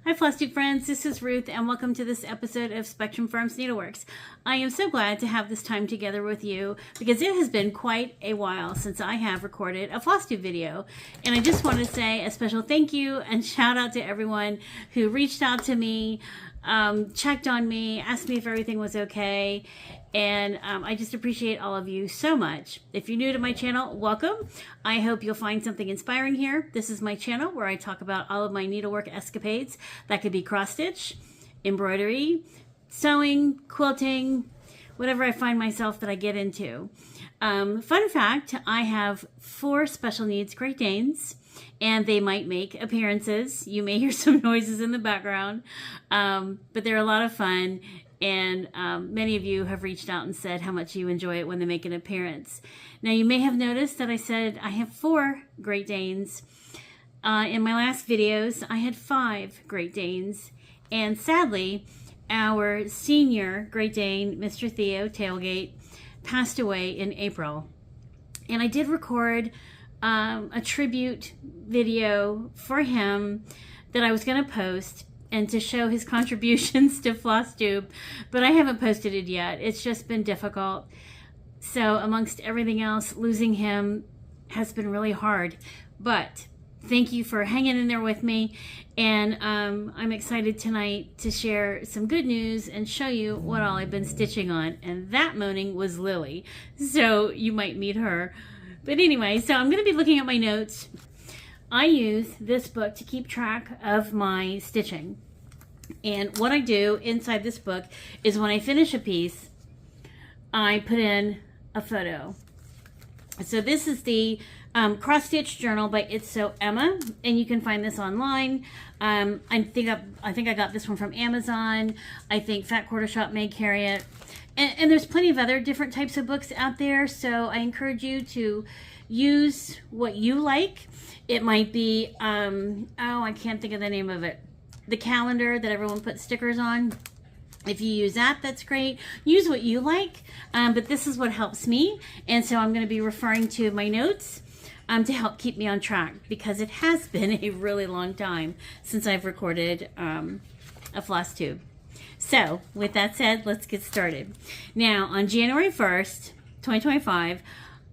Hi FlossTube friends, this is Ruth and welcome to this episode of Spectrum Farms Needleworks. I am so glad to have this time together with you because it has been quite a while since I have recorded a FlossTube video. And I just want to say a special thank you and shout out to everyone who reached out to me, checked on me, asked me if everything was okay. And I just appreciate all of you so much. If you're new to my channel, welcome. I hope you'll find something inspiring here. This is my channel where I talk about all of my needlework escapades. That could be cross stitch, embroidery, sewing, quilting, whatever I find myself that I get into. Fun fact, I have 4 special needs Great Danes, and they might make appearances. You may hear some noises in the background, but they're a lot of fun. And many of you have reached out and said how much you enjoy it when they make an appearance. Now, you may have noticed that I said I have 4 Great Danes. In my last videos, I had 5 Great Danes. And sadly, our senior Great Dane, Mr. Theo Tailgate, passed away in April. And I did record a tribute video for him that I was going to post and to show his contributions to FlossTube, but I haven't posted it yet. It's just been difficult. So amongst everything else, losing him has been really hard. But thank you for hanging in there with me. And I'm excited tonight to share some good news and show you what all I've been stitching on. And that moaning was Lily. So you might meet her. But anyway, so I'm going to be looking at my notes. I use this book to keep track of my stitching. And what I do inside this book is when I finish a piece, I put in a photo. So this is the cross stitch journal by It's So Emma, and you can find this online. I think I got this one from Amazon. I think Fat Quarter Shop may carry it, and there's plenty of other different types of books out there. So I encourage you to use what you like. It might be I can't think of the name of it. The calendar that everyone puts stickers on. If you use that, that's great. Use what you like, but this is what helps me. And so I'm going to be referring to my notes to help keep me on track because it has been a really long time since I've recorded a FlossTube. So with that said, let's get started. Now on January 1st, 2025,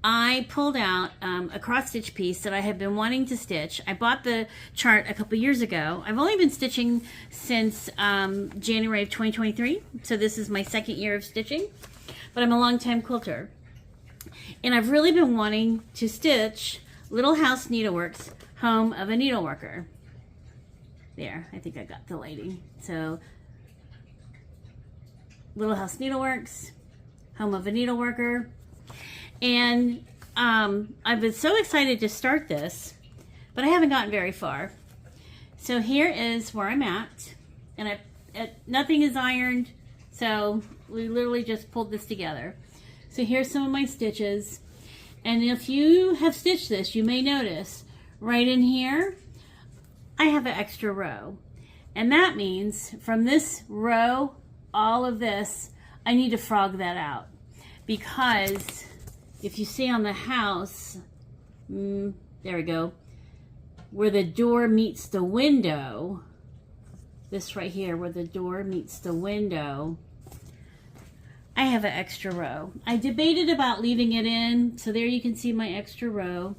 I pulled out a cross stitch piece that I had been wanting to stitch. I bought the chart a couple years ago. I've only been stitching since January of 2023, so this is my 2nd year of stitching, but I'm a long-time quilter. And I've really been wanting to stitch Little House Needleworks, Home of a Needleworker. There, I think I got the lighting. So, Little House Needleworks, Home of a Needleworker. And I've been so excited to start this, but I haven't gotten very far. So here is where I'm at, and nothing is ironed, so we literally just pulled this together. So here's some of my stitches, and if you have stitched this, you may notice right in here, I have an extra row. And that means from this row, all of this, I need to frog that out because if you see on the house, there we go, where the door meets the window, this right here, where the door meets the window, I have an extra row. I debated about leaving it in, so there you can see my extra row.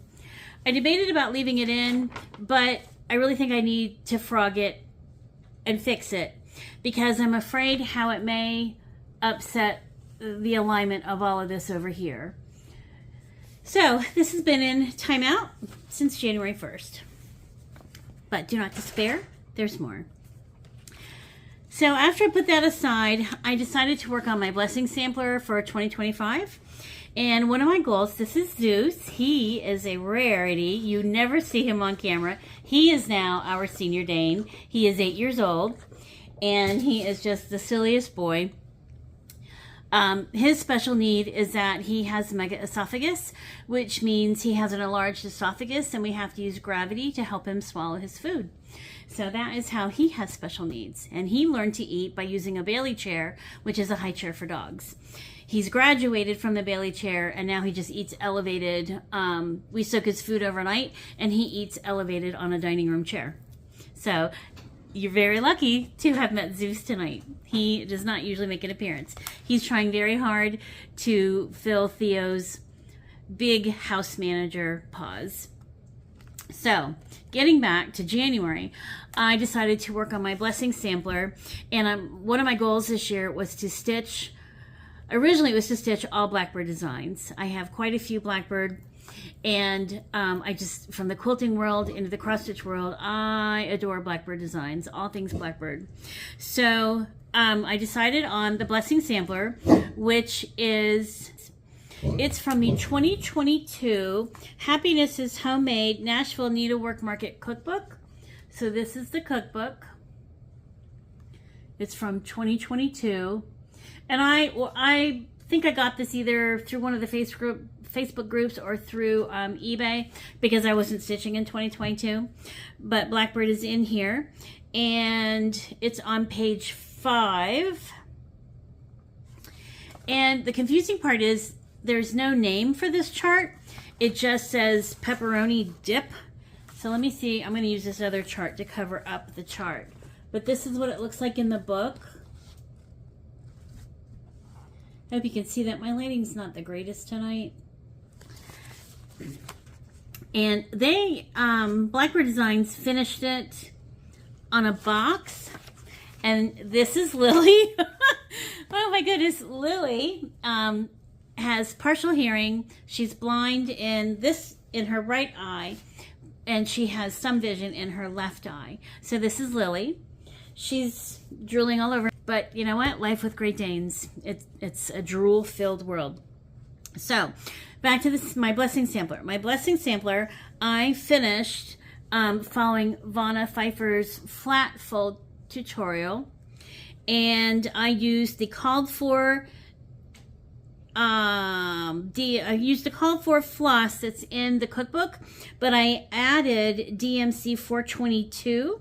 I debated about leaving it in, but I really think I need to frog it and fix it because I'm afraid how it may upset the alignment of all of this over here. So this has been in timeout since January 1st. But do not despair, there's more. So after I put that aside, I decided to work on my blessing sampler for 2025. And one of my goals, this is Zeus. He is a rarity. You never see him on camera. He is now our senior Dane. He is 8 years old, and he is just the silliest boy. His special need is that he has megaesophagus, which means he has an enlarged esophagus and we have to use gravity to help him swallow his food. So that is how he has special needs. And he learned to eat by using a Bailey chair, which is a high chair for dogs. He's graduated from the Bailey chair and now he just eats elevated. We soak his food overnight and he eats elevated on a dining room chair. So you're very lucky to have met Zeus tonight. He does not usually make an appearance. He's trying very hard to fill Theo's big house manager pause. So, getting back to January, I decided to work on my blessing sampler, and one of my goals this year was to stitch, originally it was to stitch all Blackbird designs. I have quite a few Blackbird, and I just, from the quilting world into the cross stitch world, I adore Blackbird designs, all things Blackbird. So I decided on the blessing sampler, which is, it's from the 2022 Happiness is Homemade Nashville Needlework Market Cookbook. So this is the cookbook. It's from 2022. And I think I got this either through one of the Facebook groups or through eBay, because I wasn't stitching in 2022. But Blackbird is in here, and it's on page 5. And the confusing part is there's no name for this chart. It just says pepperoni dip. So let me see. I'm going to use this other chart to cover up the chart. But this is what it looks like in the book. I hope you can see that my lighting's not the greatest tonight. And they, Blackbird Designs finished it on a box. And this is Lily. Oh my goodness, Lily has partial hearing. She's blind in her right eye, and she has some vision in her left eye. So this is Lily. She's drooling all over. But you know what? Life with Great Danes. It's a drool-filled world. So back to this, my blessing sampler. My blessing sampler, I finished following Vonna Pfeiffer's flat fold tutorial, and I used the called for I used the called for floss that's in the cookbook, but I added DMC 422.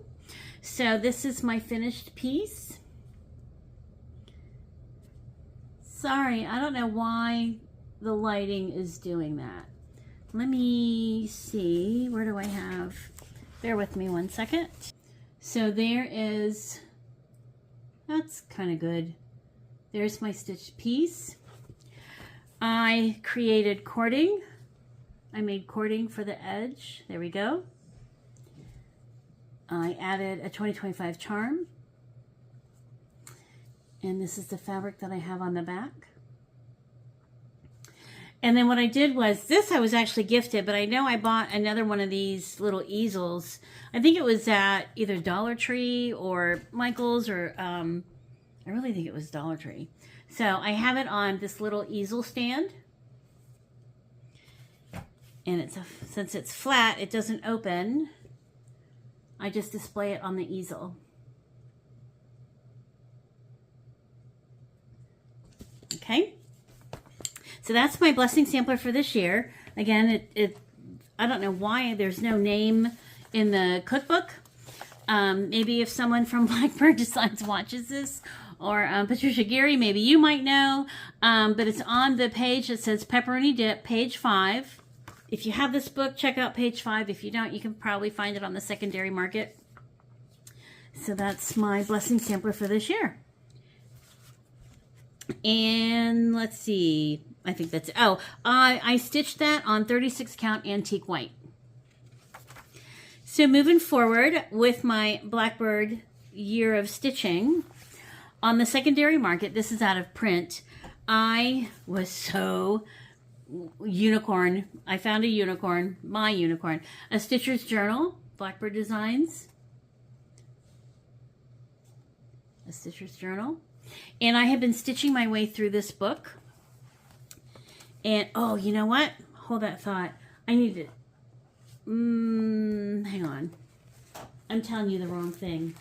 So this is my finished piece. Sorry, I don't know why the lighting is doing that. Let me see, where do I have? Bear with me one second. So there is, that's kind of good. There's my stitched piece. I created cording. I made cording for the edge. There we go. I added a 2025 charm. And this is the fabric that I have on the back. And then what I did was, this I was actually gifted, but I know I bought another one of these little easels. I think it was at either Dollar Tree or Michael's, or I really think it was Dollar Tree. So I have it on this little easel stand. And since it's flat, it doesn't open. I just display it on the easel. Okay. So that's my blessing sampler for this year. Again, I don't know why there's no name in the cookbook. Maybe if someone from Blackbird Designs watches this, or Patricia Geary, maybe you might know. But it's on the page that says Pepperoni Dip, page 5. If you have this book, check out page 5. If you don't, you can probably find it on the secondary market. So that's my blessing sampler for this year. And let's see. I think that's, oh, I stitched that on 36 count antique white. So moving forward with my Blackbird year of stitching, on the secondary market, this is out of print. I was so unicorn. I found a unicorn, my unicorn, a Stitcher's Journal, Blackbird Designs. A Stitcher's Journal. And I have been stitching my way through this book. And, oh, you know what? Hold that thought. I need to, hang on. I'm telling you the wrong thing.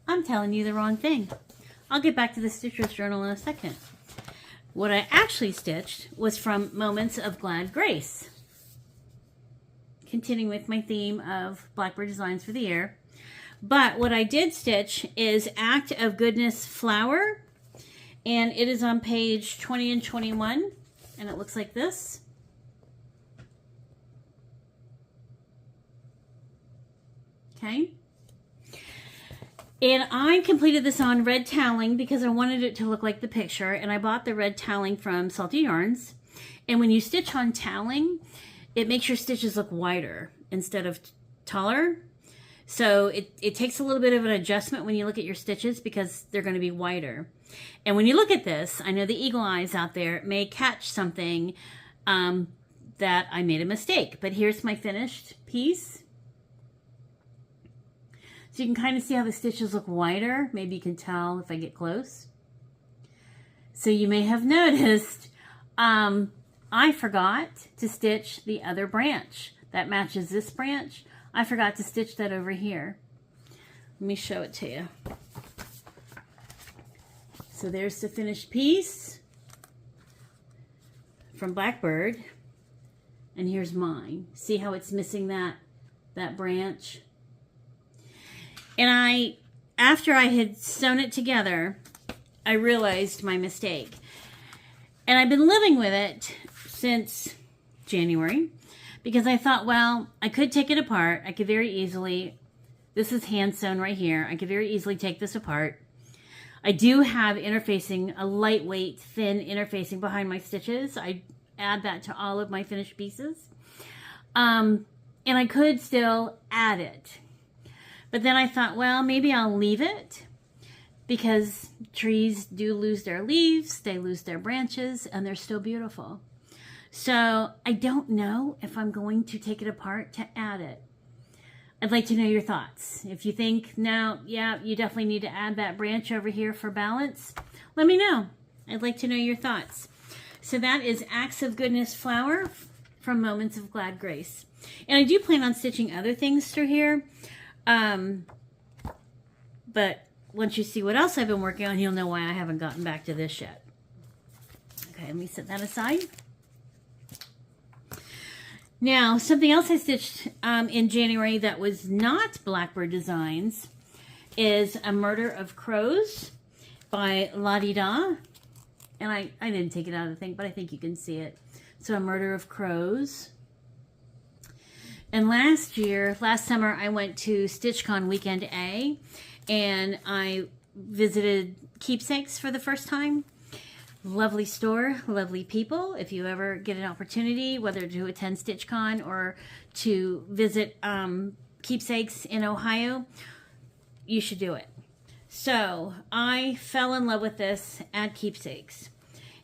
I'm telling you the wrong thing. I'll get back to the Stitcher's Journal in a second. What I actually stitched was from Moments of Glad Grace. Continuing with my theme of Blackbird Designs for the year. But what I did stitch is Act of Goodness Flower. And it is on page 20 and 21. And it looks like this. Okay. And I completed this on red toweling because I wanted it to look like the picture. And I bought the red toweling from Salty Yarns. And when you stitch on toweling, it makes your stitches look wider instead of taller. So it takes a little bit of an adjustment when you look at your stitches because they're going to be wider. And when you look at this, I know the eagle eyes out there may catch something that I made a mistake. But here's my finished piece. So you can kind of see how the stitches look wider. Maybe you can tell if I get close. So you may have noticed I forgot to stitch the other branch that matches this branch. I forgot to stitch that over here. Let me show it to you. So there's the finished piece from Blackbird. And here's mine. See how it's missing that branch? And after I had sewn it together, I realized my mistake. And I've been living with it since January because I thought, well, I could take it apart. I could very easily, this is hand sewn right here. I could very easily take this apart. I do have interfacing, a lightweight, thin interfacing behind my stitches. I add that to all of my finished pieces. And I could still add it. But then I thought, well, maybe I'll leave it because trees do lose their leaves, they lose their branches, and they're still beautiful. So I don't know if I'm going to take it apart to add it. I'd like to know your thoughts. If you think, no, yeah, you definitely need to add that branch over here for balance, let me know. I'd like to know your thoughts. So that is Acts of Goodness flower from Moments of Glad Grace. And I do plan on stitching other things through here. But once you see what else I've been working on, you'll know why I haven't gotten back to this yet. Okay, let me set that aside. Now, something else I stitched in January that was not Blackbird Designs is A Murder of Crows by La-Di-Da. And I didn't take it out of the thing, but I think you can see it. So A Murder of Crows. And last summer, I went to StitchCon Weekend A, and I visited Keepsakes for the first time. Lovely store, lovely people. If you ever get an opportunity, whether to attend StitchCon or to visit Keepsakes in Ohio, you should do it. So I fell in love with this at Keepsakes,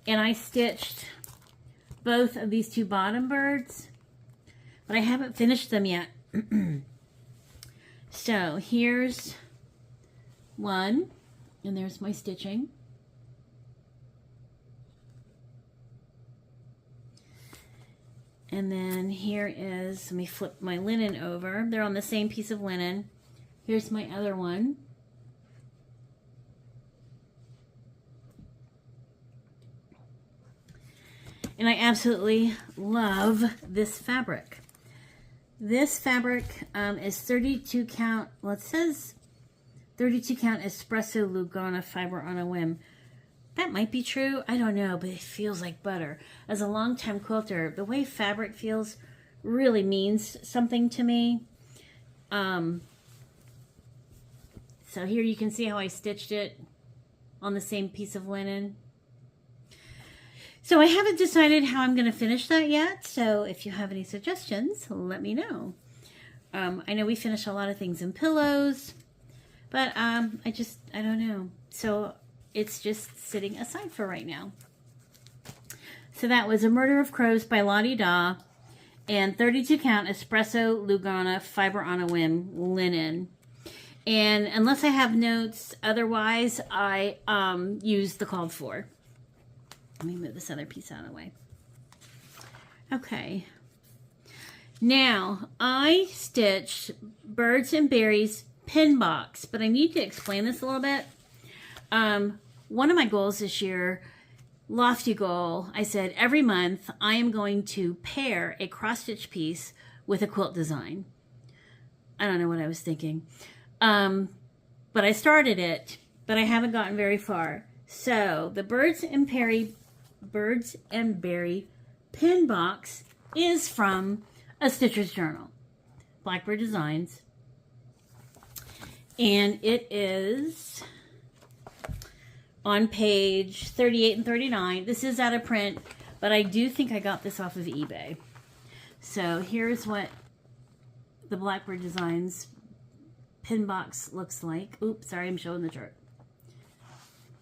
and I stitched both of these two bottom birds, but I haven't finished them yet. So here's one, and there's my stitching. And then here is, let me flip my linen over. They're on the same piece of linen. Here's my other one. And I absolutely love this fabric. This fabric is 32 count, well it says 32 count espresso Lugana fiber on a whim. That might be true, I don't know, but it feels like butter. As a longtime quilter, the way fabric feels really means something to me. So here you can see how I stitched it on the same piece of linen. So I haven't decided how I'm going to finish that yet, so if you have any suggestions, let me know. I know we finish a lot of things in pillows, but I don't know. So it's just sitting aside for right now. So that was A Murder of Crows by La-Di-Da and 32 count espresso Lugana fiber on a whim linen. And unless I have notes, otherwise I use the called for. Let me move this other piece out of the way. Okay. Now, I stitched Birds and Berries pin box, but I need to explain this a little bit. One of my goals this year, lofty goal, I said every month I am going to pair a cross-stitch piece with a quilt design. I don't know what I was thinking. But I started it, but I haven't gotten very far. So the Birds and Berry pin box is from A Stitcher's Journal, Blackbird Designs. And it is on page 38 and 39. This is out of print, but I do think I got this off of eBay. So here's what the Blackbird Designs pin box looks like. Oops, sorry, I'm showing the chart.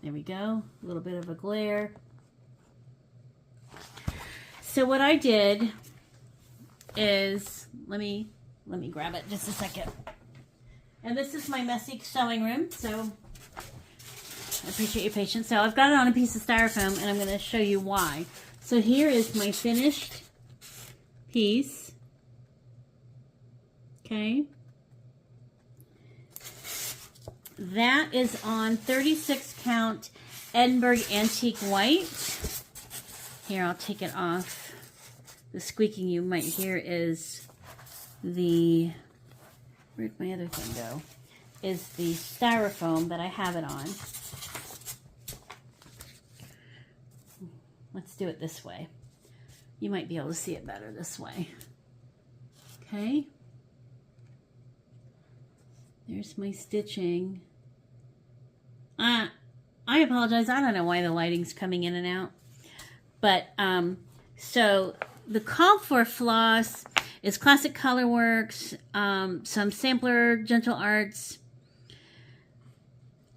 There we go. A little bit of a glare. So what I did is, let me grab it just a second. And this is my messy sewing room, so I appreciate your patience. So I've got it on a piece of styrofoam, and I'm going to show you why. So here is my finished piece. Okay. That is on 36 count Edinburgh Antique White. Here, I'll take it off. The squeaking you might hear is the, where'd my other thing go? Is the styrofoam that I have it on. Let's do it this way. You might be able to see it better this way. Okay. There's my stitching. I apologize. I don't know why the lighting's coming in and out. But, so the call for floss is Classic Colorworks, some sampler Gentle Arts.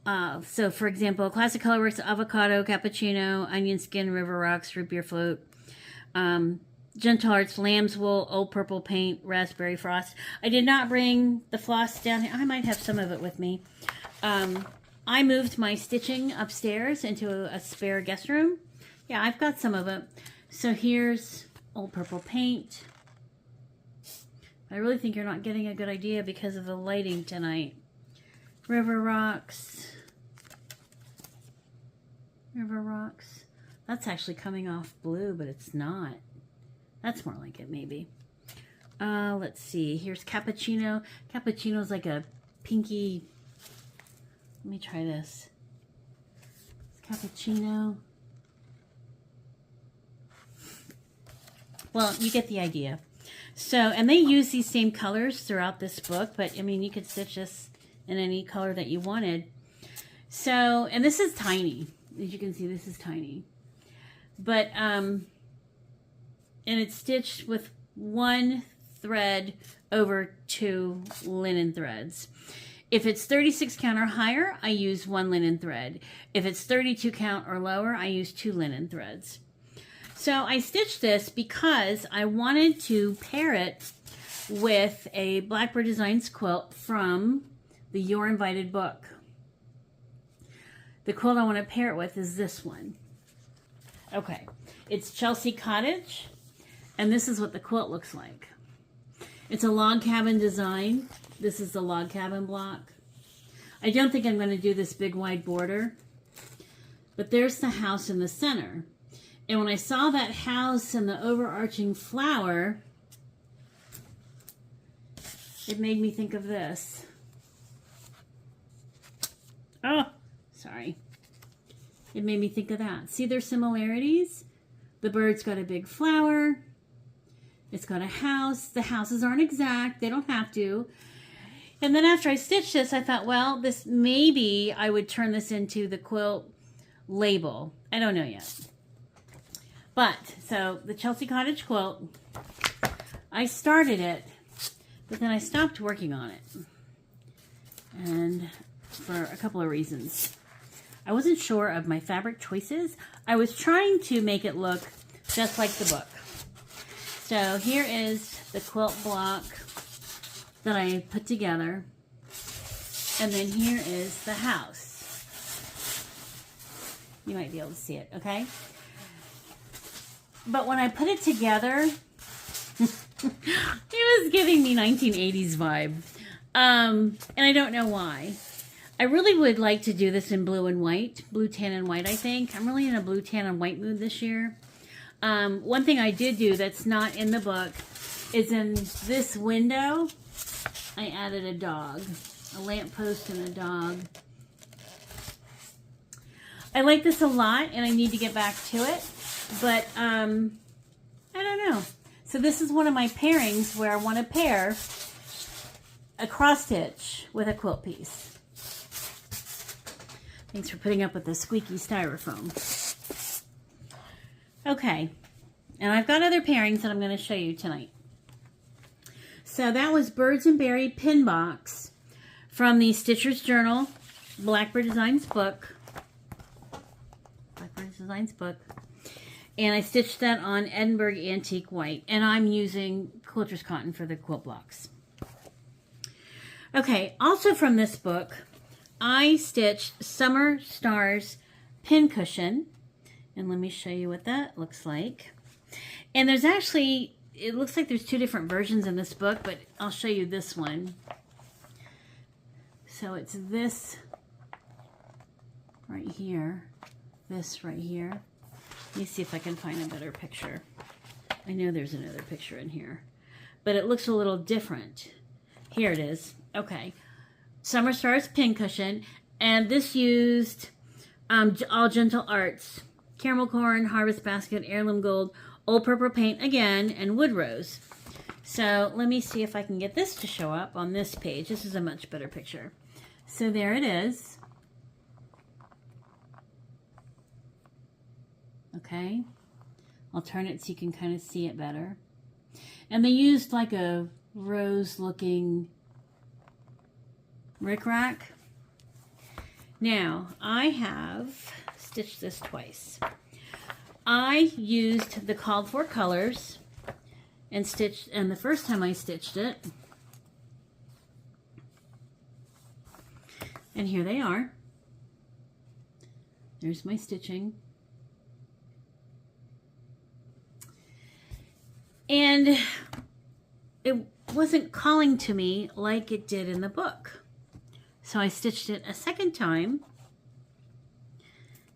So, for example, Classic Colorworks, Avocado, Cappuccino, Onion Skin, River Rocks, Root Beer Float. Gentle Arts, Lamb's Wool, Old Purple Paint, Raspberry Frost. I did not bring the floss down here. I might have some of it with me. I moved my stitching upstairs into a spare guest room. Yeah, I've got some of it. So here's Old Purple Paint. I really think you're not getting a good idea because of the lighting tonight. River Rocks. River Rocks. That's actually coming off blue, but it's not. That's more like it, maybe. Let's see. Here's Cappuccino. Cappuccino's like a pinky. Let me try this. It's Cappuccino. Well, you get the idea. So, and they use these same colors throughout this book, but I mean, you could stitch this in any color that you wanted. So, and this is tiny. As you can see, this is tiny. But, and it's stitched with one thread over 2 linen threads. If it's 36 count or higher, I use 1 linen thread. If it's 32 count or lower, I use 2 linen threads. So I stitched this because I wanted to pair it with a Blackbird Designs quilt from the You're Invited book. The quilt I want to pair it with is this one. Okay, it's Chelsea Cottage, and this is what the quilt looks like. It's a log cabin design. This is the log cabin block. I don't think I'm going to do this big wide border, but there's the house in the center. And when I saw that house and the overarching flower, it made me think of this. Oh, sorry. It made me think of that. See their similarities? The bird's got a big flower. It's got a house. The houses aren't exact. They don't have to. And then after I stitched this, I thought, well, this maybe I would turn this into the quilt label. I don't know yet. But, so the Chelsea Cottage quilt, I started it, but then I stopped working on it. And for a couple of reasons. I wasn't sure of my fabric choices. I was trying to make it look just like the book. So here is the quilt block that I put together. And then here is the house. You might be able to see it, okay? But when I put it together, it was giving me 1980s vibe. And I don't know why. I really would like to do this in blue and white. Blue, tan, and white, I think. I'm really in a blue, tan, and white mood this year. One thing I did do that's not in the book is in this window, I added a dog. A lamppost and a dog. I like this a lot, and I need to get back to it. But, I don't know. So this is one of my pairings where I want to pair a cross stitch with a quilt piece. Thanks for putting up with the squeaky styrofoam. Okay, and I've got other pairings that I'm going to show you tonight. So that was Birds and Berry pin box from the Stitcher's Journal Blackbird Designs book. Blackbird Designs book. And I stitched that on Edinburgh Antique White. And I'm using quilter's cotton for the quilt blocks. Okay, also from this book, I stitched Summer Stars pin cushion. And let me show you what that looks like. And there's actually, it looks like there's two different versions in this book, but I'll show you this one. So it's this right here, this right here. Let me see if I can find a better picture. I know there's another picture in here, but it looks a little different. Here it is. Okay. Summer Stars pin cushion, and this used All Gentle Arts, caramel corn, harvest basket, heirloom gold, old purple paint again, and wood rose. So let me see if I can get this to show up on this page. This is a much better picture. So there it is. Okay, I'll turn it so you can kind of see it better. And they used like a rose looking rickrack. Now, I have stitched this twice. I used the called for colors and stitched, and the first time I stitched it, and here they are. There's my stitching. And it wasn't calling to me like it did in the book. So I stitched it a second time.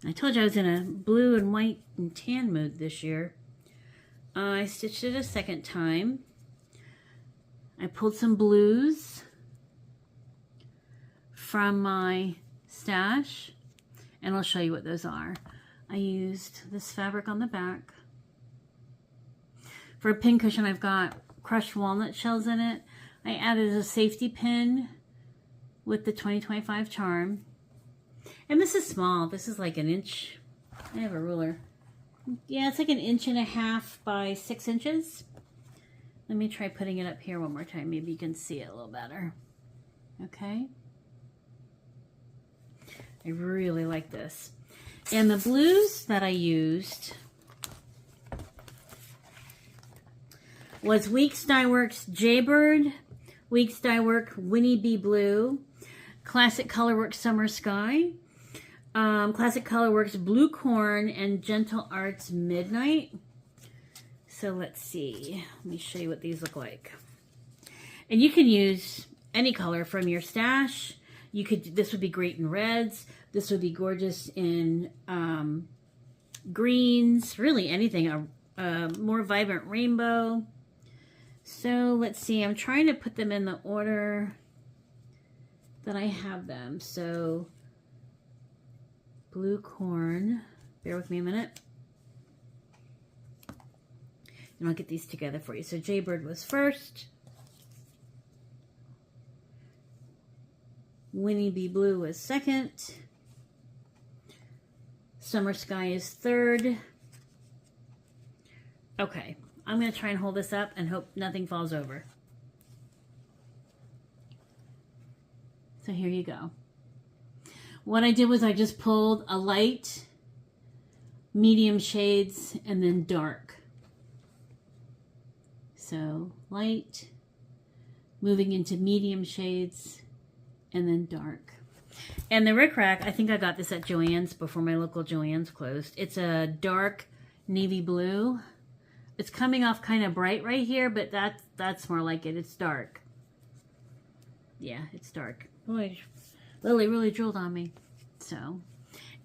I told you I was in a blue and white and tan mood this year. I stitched it a second time. I pulled some blues from my stash, and I'll show you what those are. I used this fabric on the back. For a pin cushion, I've got crushed walnut shells in it. I added a safety pin with the 2025 charm. And this is small. This is like an inch. I have a ruler. Yeah, it's like 1.5 inches by 6 inches. Let me try putting it up here one more time. Maybe you can see it a little better. Okay. I really like this. And the blues that I used was Weeks Dye Works Jaybird, Weeks Dye Work Winnie Bee Blue, Classic Colorworks Summer Sky, Classic Colorworks Blue Corn, and Gentle Arts Midnight. So let's see. Let me show you what these look like. And you can use any color from your stash. You could. This would be great in reds. This would be gorgeous in greens. Really anything. A more vibrant rainbow. So let's see, I'm trying to put them in the order that I have them. So blue corn, bear with me a minute. And I'll get these together for you. So Jaybird was first. Winnie Bee Blue was second. Summer Sky is third. Okay. I'm going to try and hold this up and hope nothing falls over. So here you go. What I did was I just pulled a light, medium shades, and then dark. So light, moving into medium shades, and then dark. And the rickrack, I think I got this at Joann's before my local Joann's closed. It's a dark navy blue. It's coming off kind of bright right here, but that's more like it. It's dark. Yeah, it's dark. Boy, Lily really drilled on me. So,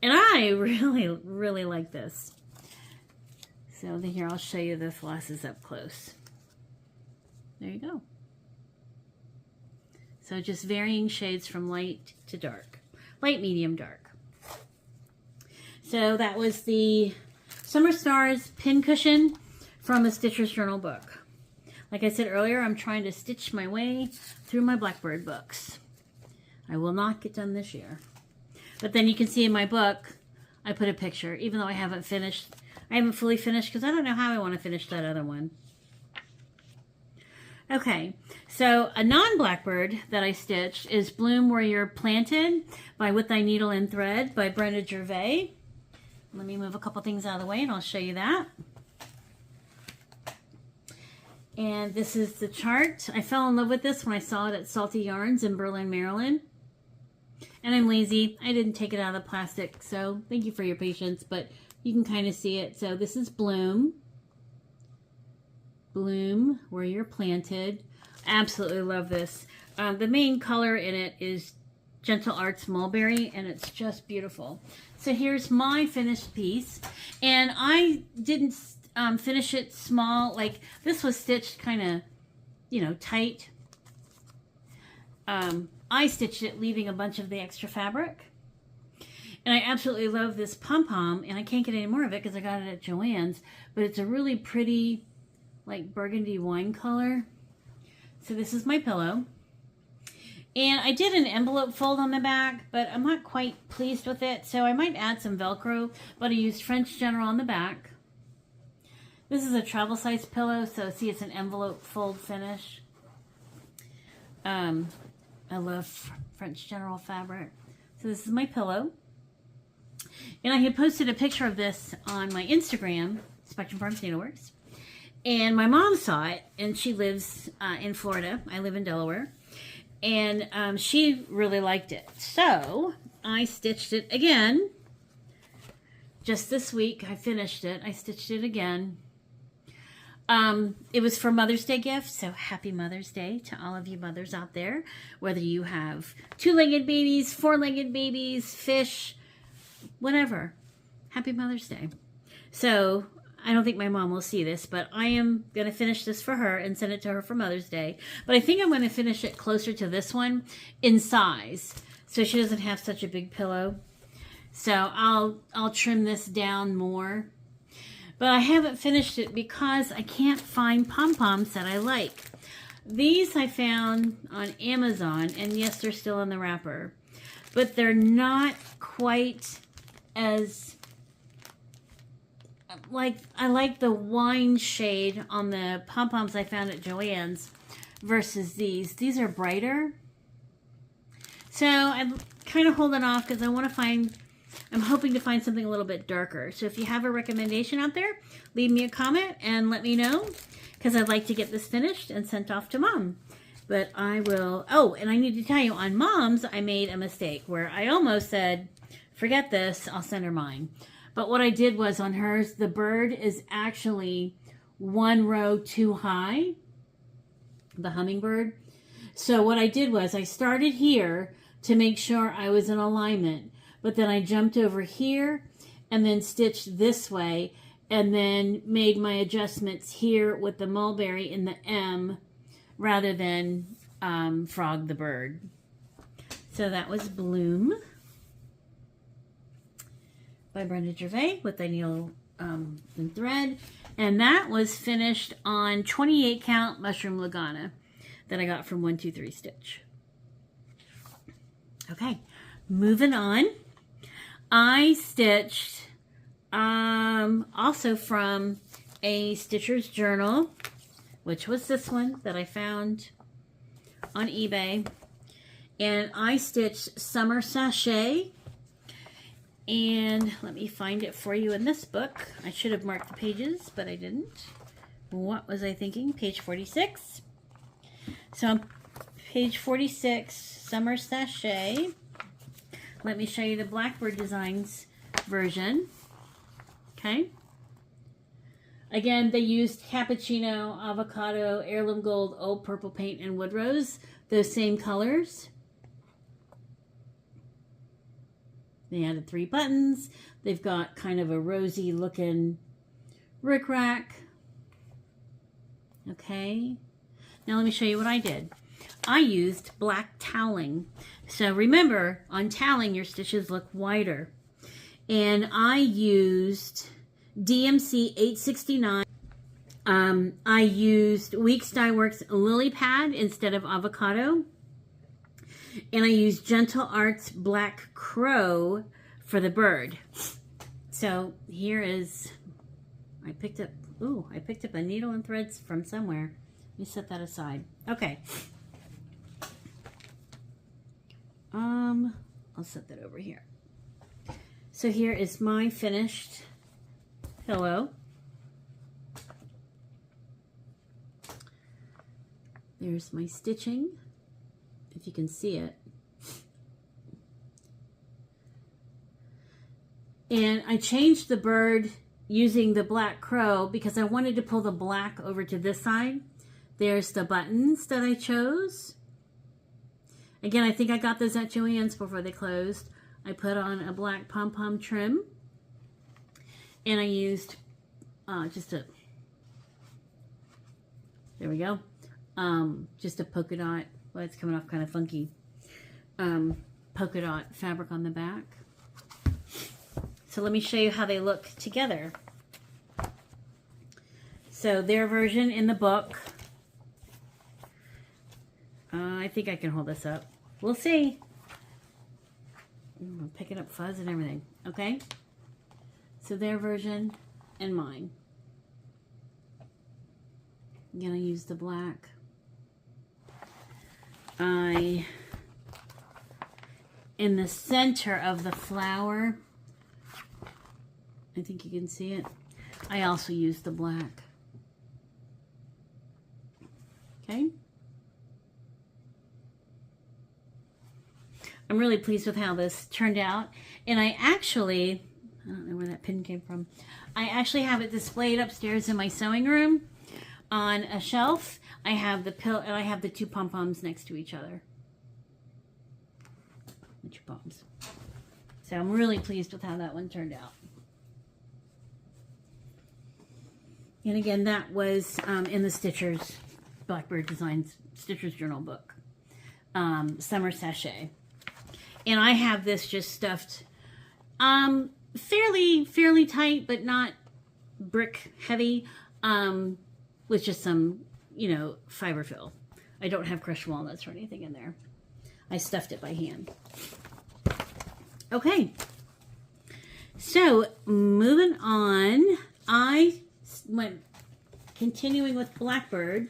and I really like this. So here, I'll show you the flosses up close. There you go. So just varying shades from light to dark. Light, medium, dark. So that was the Summer Stars pin cushion from the Stitcher's Journal book. Like I said earlier, I'm trying to stitch my way through my Blackbird books. I will not get done this year. But then you can see in my book, I put a picture, even though I haven't finished. I haven't fully finished because I don't know how I want to finish that other one. Okay, so a non-Blackbird that I stitched is Bloom Where You're Planted by With Thy Needle and Thread by Brenda Gervais. Let me move a couple things out of the way and I'll show you that. And this is the chart. I fell in love with this when I saw it at Salty Yarns in Berlin, Maryland. And I'm lazy. I didn't take it out of the plastic, so thank you for your patience, but you can kind of see it. So this is Bloom. Bloom Where You're Planted. Absolutely love this. The main color in it is Gentle Arts Mulberry, and it's just beautiful. So here's my finished piece, and I didn't finish it small. Like, this was stitched kind of, you know, tight. I stitched it leaving a bunch of the extra fabric. And I absolutely love this pom-pom, and I can't get any more of it because I got it at Joann's, but it's a really pretty, like, burgundy wine color. So this is my pillow. And I did an envelope fold on the back, but I'm not quite pleased with it, so I might add some Velcro, but I used French General on the back. This is a travel size pillow, so see, it's an envelope fold finish. I love French General fabric. So this is my pillow. And I had posted a picture of this on my Instagram, Spectrum Farms Needleworks. And my mom saw it, and she lives in Florida. I live in Delaware. And she really liked it. So I stitched it again. Just this week, I finished it. I stitched it again. It was for Mother's Day gift, so happy Mother's Day to all of you mothers out there. Whether you have two-legged babies, four-legged babies, fish, whatever. Happy Mother's Day. So I don't think my mom will see this, but I am going to finish this for her and send it to her for Mother's Day. But I think I'm going to finish it closer to this one in size, so she doesn't have such a big pillow. So I'll trim this down more. But I haven't finished it because I can't find pom-poms that I like. These I found on Amazon, and yes, they're still in the wrapper. But they're not quite as, like, I like the wine shade on the pom-poms I found at Joann's versus these. These are brighter. So I'm kind of holding off because I want to find, I'm hoping to find something a little bit darker. So if you have a recommendation out there, leave me a comment and let me know, because I'd like to get this finished and sent off to Mom. But I will, oh, and I need to tell you, on Mom's, I made a mistake where I almost said, forget this, I'll send her mine. But what I did was on hers, the bird is actually one row too high, the hummingbird. So what I did was I started here to make sure I was in alignment, but then I jumped over here and then stitched this way and then made my adjustments here with the mulberry in the M rather than frog the bird. So that was Bloom by Brenda Gervais with the needle and thread. And that was finished on 28 count mushroom Lagana that I got from 123 Stitch. Okay, moving on. I stitched also from a Stitcher's Journal, which was this one that I found on eBay. And I stitched Summer Sachet. And let me find it for you in this book. I should have marked the pages, but I didn't. What was I thinking? Page 46. So on page 46, Summer Sachet. Let me show you the Blackbird Designs version. Okay. Again, they used cappuccino, avocado, heirloom gold, old purple paint, and wood rose. Those same colors. They added 3 buttons. They've got kind of a rosy looking rickrack. Okay. Now let me show you what I did. I used black toweling. So remember, on toweling, your stitches look wider. And I used DMC 869. I used Weeks Dye Works Lily Pad instead of avocado. And I use Gentle Arts Black Crow for the bird. So here is, I picked up a needle and threads from somewhere. Let me set that aside. Okay. I'll set that over here. So here is my finished pillow. There's my stitching, if you can see it. And I changed the bird using the black crow because I wanted to pull the black over to this side. There's the buttons that I chose. Again, I think I got those at Joann's before they closed. I put on a black pom-pom trim. And I used there we go. Just a polka dot, well, it's coming off kind of funky, polka dot fabric on the back. So let me show you how they look together. So their version in the book, I think I can hold this up. We'll see. I'm picking up fuzz and everything. Okay. So their version and mine. I'm gonna use the black. In the center of the flower, I think you can see it, I also used the black. Okay. I'm really pleased with how this turned out. And I don't know where that pin came from. I actually have it displayed upstairs in my sewing room on a shelf. I have the and I have the two pom-poms next to each other. The two poms. So I'm really pleased with how that one turned out. And again, that was in the Stitchers, Blackbird Designs Stitchers Journal book. Summer Sachet. And I have this just stuffed fairly tight, but not brick heavy, with just some, fiber fill. I don't have crushed walnuts or anything in there. I stuffed it by hand. Okay. So moving on, I went continuing with Blackbird.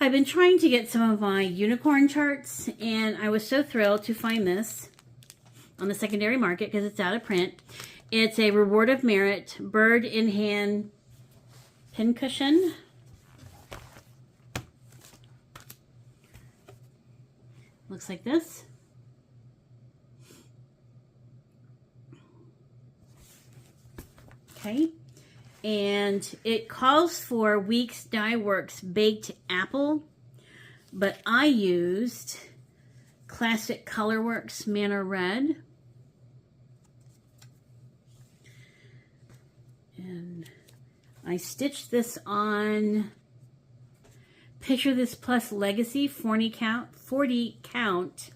I've been trying to get some of my unicorn charts, and I was so thrilled to find this on the secondary market because it's out of print. It's a Reward of Merit bird in hand pincushion. Looks like this. Okay. And it calls for Weeks Dye Works Baked Apple, but I used Classic Colorworks Manor Red. And I stitched this on Picture This Plus Legacy 40 count.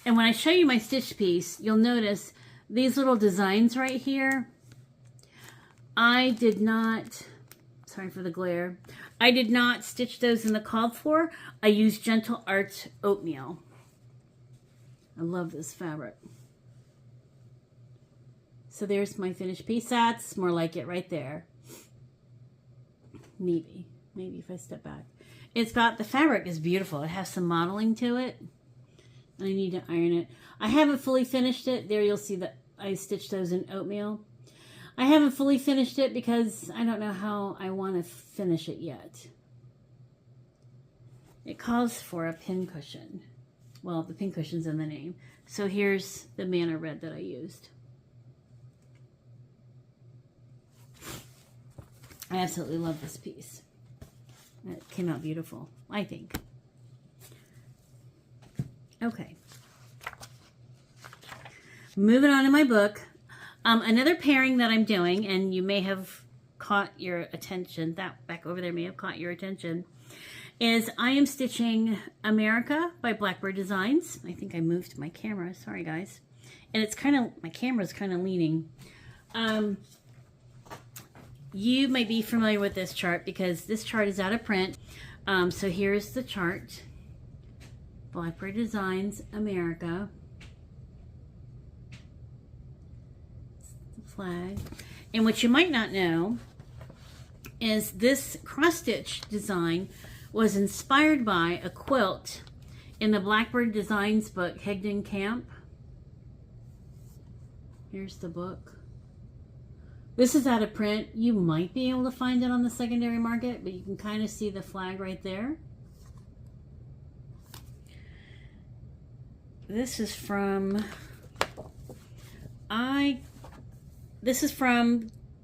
And when I show you my stitch piece, you'll notice these little designs right here. I did not, sorry for the glare, I did not stitch those in the called for. I used Gentle Arts Oatmeal. I love this fabric. So there's my finished piece. That's more like it right there. Maybe if I step back. It's got, the fabric is beautiful. It has some modeling to it. I need to iron it. I haven't fully finished it. There you'll see that I stitched those in oatmeal. I haven't fully finished it because I don't know how I want to finish it yet. It calls for a pincushion. Well, the pincushion's in the name. So here's the Manor Red that I used. I absolutely love this piece. It came out beautiful, I think. Okay. Moving on in my book. Another pairing that I'm doing, and you may have caught your attention, that back over there may have caught your attention, is I am stitching America by Blackbird Designs. I think I moved my camera, sorry guys. And it's kind of, my camera's kind of leaning. You might be familiar with this chart because this chart is out of print. So here's the chart. Blackbird Designs America. The flag. And what you might not know is this cross-stitch design was inspired by a quilt in the Blackbird Designs book, Higdon Camp. Here's the book. This is out of print. You might be able to find it on the secondary market, but you can kind of see the flag right there. This is from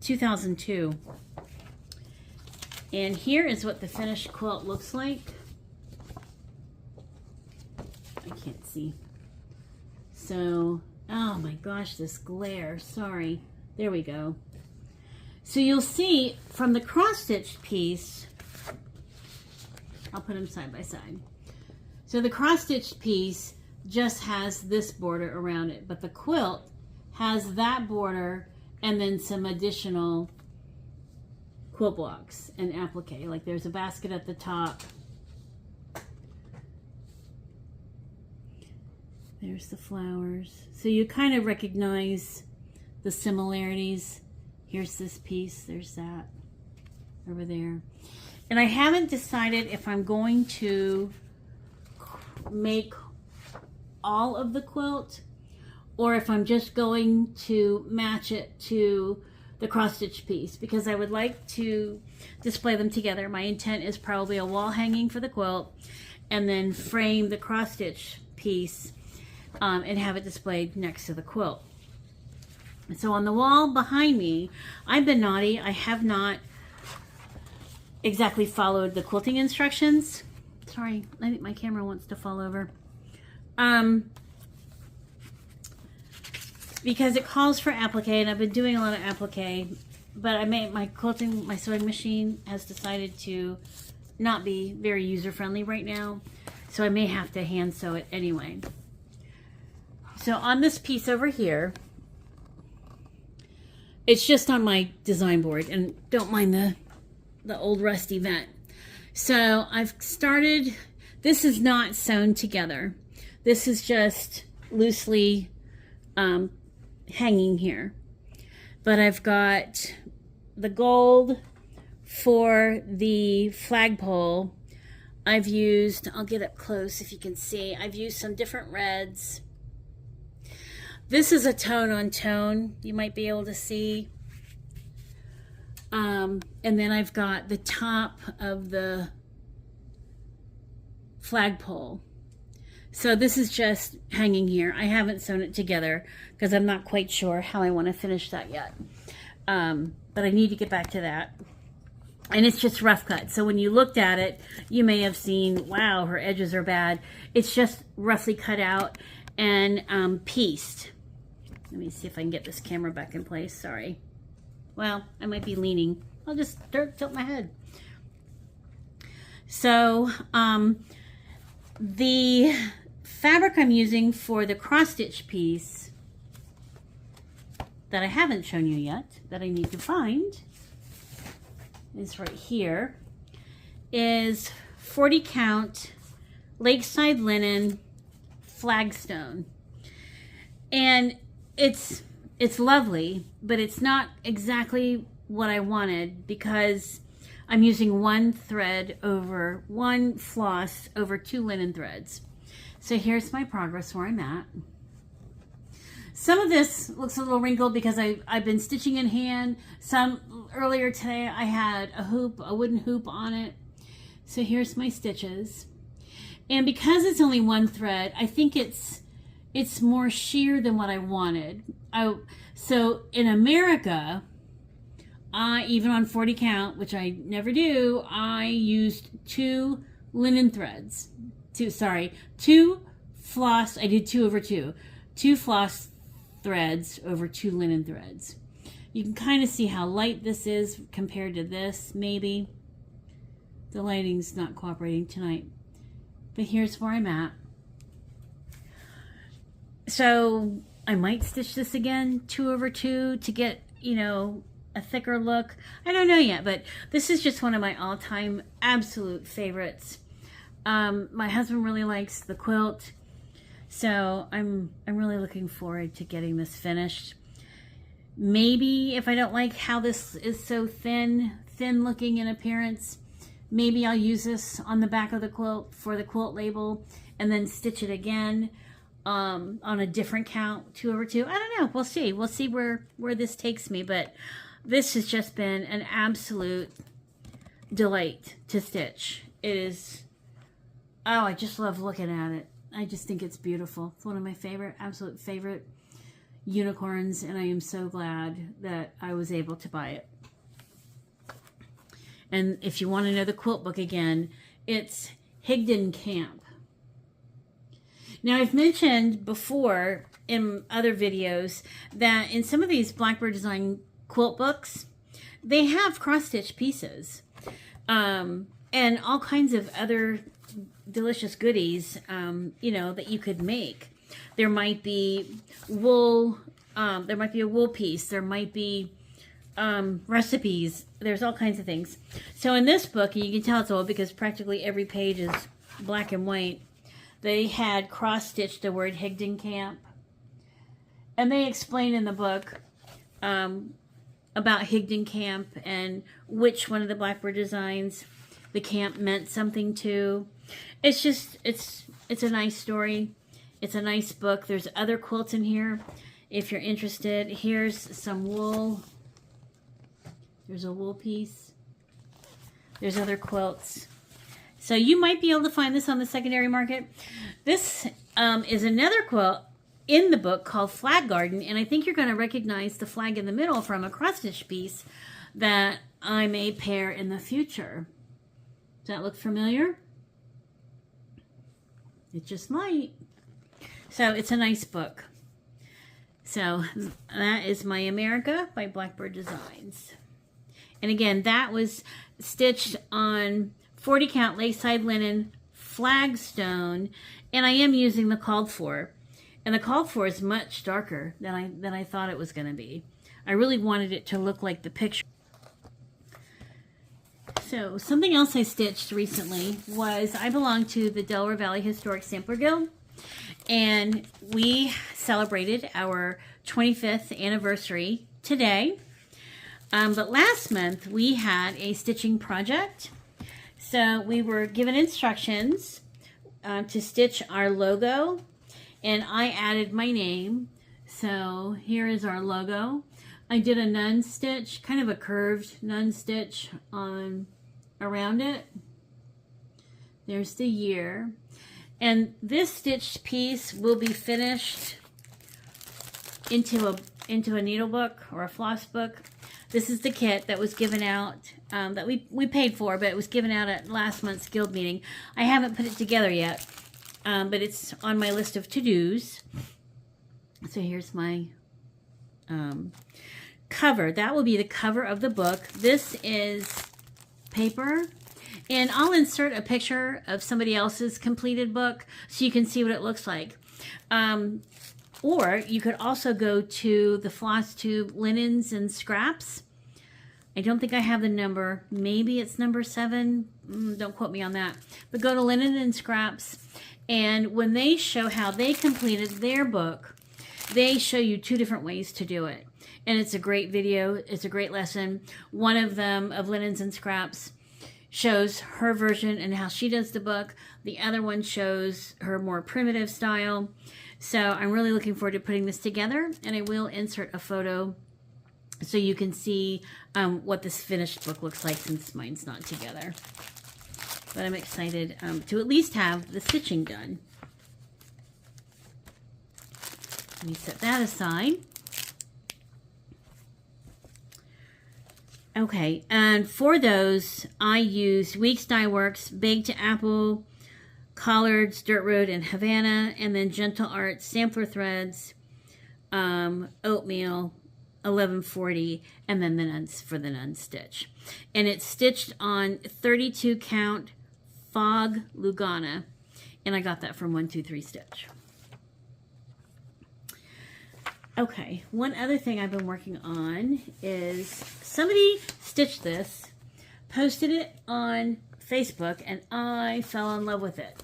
2002. And here is what the finished quilt looks like. I can't see. So, oh my gosh, this glare. Sorry. There we go. So you'll see from the cross-stitch piece, I'll put them side by side. So the cross-stitch piece just has this border around it, but the quilt has that border and then some additional quilt blocks and applique. Like there's a basket at the top. There's the flowers. So you kind of recognize the similarities. Here's this piece, there's that over there. And I haven't decided if I'm going to make all of the quilt or if I'm just going to match it to the cross-stitch piece, because I would like to display them together. My intent is probably a wall hanging for the quilt and then frame the cross-stitch piece and have it displayed next to the quilt. So on the wall behind me, I've been naughty. I have not exactly followed the quilting instructions. Sorry, I think my camera wants to fall over. Because it calls for applique, and I've been doing a lot of applique, but my sewing machine has decided to not be very user-friendly right now, so I may have to hand sew it anyway. So on this piece over here, it's just on my design board, and don't mind the old rusty vent. So I've started, this is not sewn together. This is just loosely hanging here. But I've got the gold for the flagpole. I've used, I'll get up close if you can see, I've used some different reds. This is a tone on tone, you might be able to see. And then I've got the top of the flagpole. So this is just hanging here. I haven't sewn it together because I'm not quite sure how I want to finish that yet. But I need to get back to that. And it's just rough cut. So when you looked at it, you may have seen, wow, her edges are bad. It's just roughly cut out and pieced. Let me see if I can get this camera back in place. Sorry. Well, I might be leaning. I'll just tilt my head. So the fabric I'm using for the cross-stitch piece that I haven't shown you yet, that I need to find, is right here, is 40 count Lakeside Linen Flagstone. And it's lovely, but it's not exactly what I wanted because I'm using one floss over 2 linen threads. So here's my progress where I'm at. Some of this looks a little wrinkled because I've been stitching in hand. Some earlier today I had a wooden hoop on it. So here's my stitches. And because it's only one thread, I think it's more sheer than what I wanted. So in America, even on 40 count, which I never do, I used 2 linen threads. 2 floss, I did 2 over 2. 2 floss threads over 2 linen threads. You can kind of see how light this is compared to this, maybe. The lighting's not cooperating tonight. But here's where I'm at. So I might stitch this again 2 over 2 to get, a thicker look. I don't know yet, but this is just one of my all-time absolute favorites. My husband really likes the quilt, so I'm really looking forward to getting this finished. Maybe if I don't like how this is so thin looking in appearance, maybe I'll use this on the back of the quilt for the quilt label and then stitch it again on a different count, 2/2. I don't know. We'll see. We'll see where this takes me. But this has just been an absolute delight to stitch. It is, oh, I just love looking at it. I just think it's beautiful. It's one of my favorite, absolute favorite unicorns, and I am so glad that I was able to buy it. And if you want to know the quilt book again, it's Higden Camp. Now, I've mentioned before in other videos that in some of these Blackbird design quilt books, they have cross-stitch pieces and all kinds of other delicious goodies, you know, that you could make. There might be wool, there might be a wool piece, there might be recipes, there's all kinds of things. So in this book, and you can tell it's old because practically every page is black and white, they had cross-stitched the word Higden Camp. And they explain in the book about Higden Camp and which one of the Blackbird designs the camp meant something to. It's just, it's a nice story. It's a nice book. There's other quilts in here if you're interested. Here's some wool. There's a wool piece. There's other quilts. So you might be able to find this on the secondary market. This is another quilt in the book called Flag Garden, and I think you're going to recognize the flag in the middle from a cross-stitch piece that I may pair in the future. Does that look familiar? It just might. So it's a nice book. So that is My America by Blackbird Designs. And again, that was stitched on 40 count lace-side linen flagstone, and I am using the called for. And the called for is much darker than I thought it was going to be. I really wanted it to look like the picture. So something else I stitched recently was, I belong to the Delaware Valley Historic Sampler Guild, and we celebrated our 25th anniversary today. But last month we had a stitching project. So we were given instructions to stitch our logo, and I added my name. So here is our logo. I did a nun stitch, kind of a curved nun stitch on around it. There's the year. And this stitched piece will be finished into a needle book or a floss book. This is the kit that was given out, that we paid for, but it was given out at last month's guild meeting. I haven't put it together yet, but it's on my list of to-dos. So here's my cover. That will be the cover of the book. This is paper, and I'll insert a picture of somebody else's completed book so you can see what it looks like. Or you could also go to the FlossTube Linens and Scraps. I don't think I have the number. Maybe it's number 7. Don't quote me on that. But go to Linen and Scraps, and when they show how they completed their book, they show you 2 different ways to do it. And it's a great video. It's a great lesson. One of them, of Linens and Scraps, shows her version and how she does the book. The other one shows her more primitive style. So I'm really looking forward to putting this together, and I will insert a photo so you can see what this finished book looks like, since mine's not together. But I'm excited to at least have the stitching done. Let me set that aside. Okay, and for those, I used Weeks Dye Works Baked Apple, Collards, Dirt Road, and Havana, and then Gentle Art Sampler Threads, Oatmeal, 1140, and then the nuns for the nun stitch. And it's stitched on 32 count Fog Lugana, and I got that from 123 Stitch. Okay, one other thing I've been working on is somebody stitched this, posted it on Facebook, and I fell in love with it.